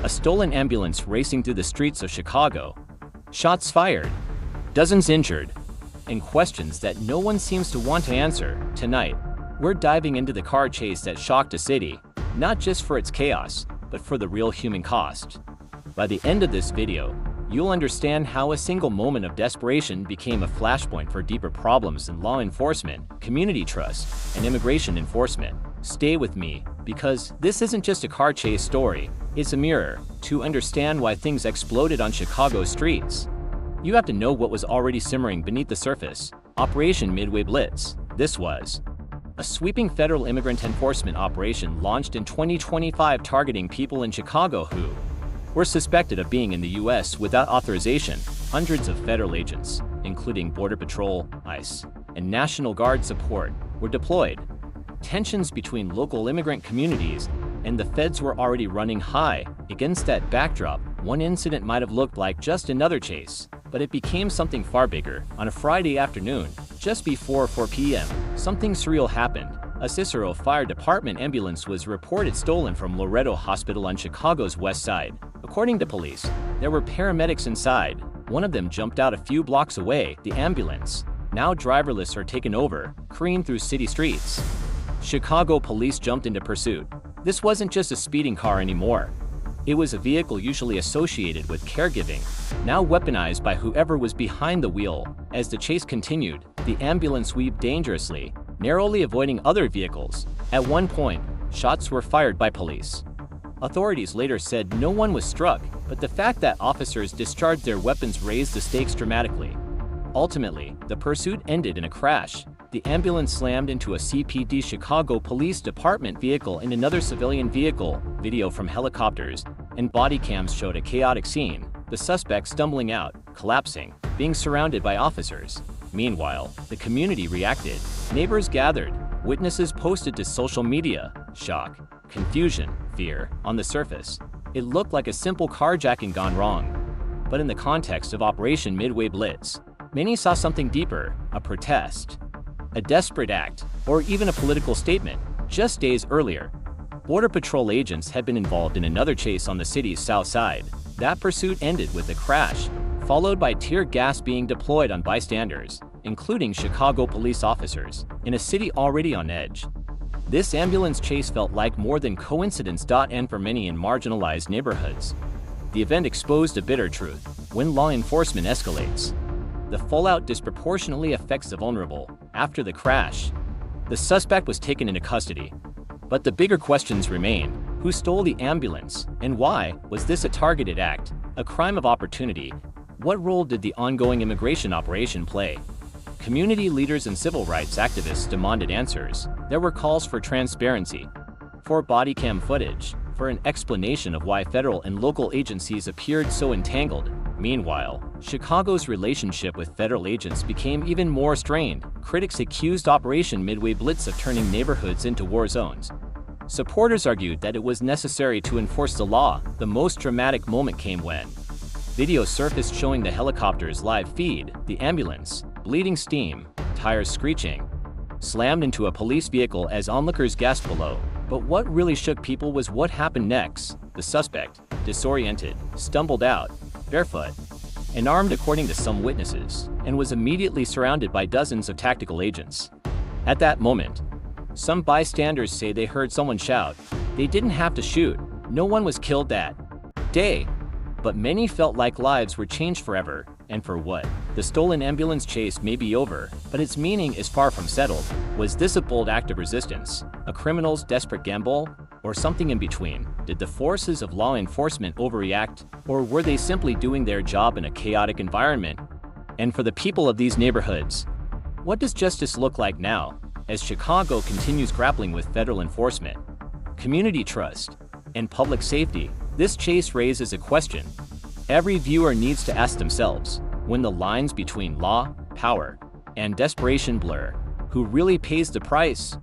A stolen ambulance racing through the streets of Chicago. Shots fired. Dozens injured. And questions that no one seems to want to answer. Tonight, we're diving into the car chase that shocked a city, not just for its chaos, but for the real human cost. By the end of this video, you'll understand how a single moment of desperation became a flashpoint for deeper problems in law enforcement, community trust, and immigration enforcement. Stay with me, because this isn't just a car chase story, it's a mirror to understand why things exploded on Chicago's streets. You have to know what was already simmering beneath the surface. Operation Midway Blitz. This was a sweeping federal immigrant enforcement operation launched in 2025 targeting people in Chicago who were suspected of being in the U.S. without authorization. Hundreds of federal agents, including Border Patrol, ICE, and National Guard support, were deployed. Tensions between local immigrant communities and the feds were already running high. Against that backdrop, one incident might have looked like just another chase, but it became something far bigger. On a Friday afternoon, just before 4 p.m., something surreal happened. A Cicero Fire Department ambulance was reported stolen from Loretto Hospital on Chicago's west side. According to police, there were paramedics inside. One of them jumped out a few blocks away. The ambulance, now driverless or taken over, careened through city streets. Chicago police jumped into pursuit. This wasn't just a speeding car anymore. It was a vehicle usually associated with caregiving, now weaponized by whoever was behind the wheel. As the chase continued, the ambulance weaved dangerously, narrowly avoiding other vehicles. At one point, shots were fired by police. Authorities later said no one was struck, but the fact that officers discharged their weapons raised the stakes dramatically. Ultimately, the pursuit ended in a crash. The ambulance slammed into a CPD Chicago Police Department vehicle and another civilian vehicle. Video from helicopters and body cams showed a chaotic scene, the suspect stumbling out, collapsing, being surrounded by officers. Meanwhile, the community reacted. Neighbors gathered, witnesses posted to social media. Shock, confusion, fear. On the surface, it looked like a simple carjacking gone wrong. But in the context of Operation Midway Blitz, many saw something deeper, a protest, a desperate act, or even a political statement. Just days earlier, Border Patrol agents had been involved in another chase on the city's south side. That pursuit ended with a crash, followed by tear gas being deployed on bystanders, including Chicago police officers, in a city already on edge. This ambulance chase felt like more than coincidence. And for many in marginalized neighborhoods, the event exposed a bitter truth. When law enforcement escalates, the fallout disproportionately affects the vulnerable. After the crash, the suspect was taken into custody. But the bigger questions remain. Who stole the ambulance, and why? Was this a targeted act, a crime of opportunity? What role did the ongoing immigration operation play? Community leaders and civil rights activists demanded answers. There were calls for transparency, for body cam footage, for an explanation of why federal and local agencies appeared so entangled. Meanwhile, Chicago's relationship with federal agents became even more strained. Critics accused Operation Midway Blitz of turning neighborhoods into war zones. Supporters argued that it was necessary to enforce the law. The most dramatic moment came when video surfaced showing the helicopter's live feed. The ambulance, bleeding steam, tires screeching, slammed into a police vehicle as onlookers gasped below. But what really shook people was what happened next. The suspect, disoriented, stumbled out, barefoot, and armed according to some witnesses, and was immediately surrounded by dozens of tactical agents. At that moment, some bystanders say they heard someone shout. They didn't have to shoot. No one was killed that day. But many felt like lives were changed forever. And for what? The stolen ambulance chase may be over, but its meaning is far from settled. Was this a bold act of resistance, a criminal's desperate gamble, or something in between? Did the forces of law enforcement overreact, or were they simply doing their job in a chaotic environment? And for the people of these neighborhoods, what does justice look like now, as Chicago continues grappling with federal enforcement, community trust, and public safety? This chase raises a question every viewer needs to ask themselves. When the lines between law, power, and desperation blur, who really pays the price?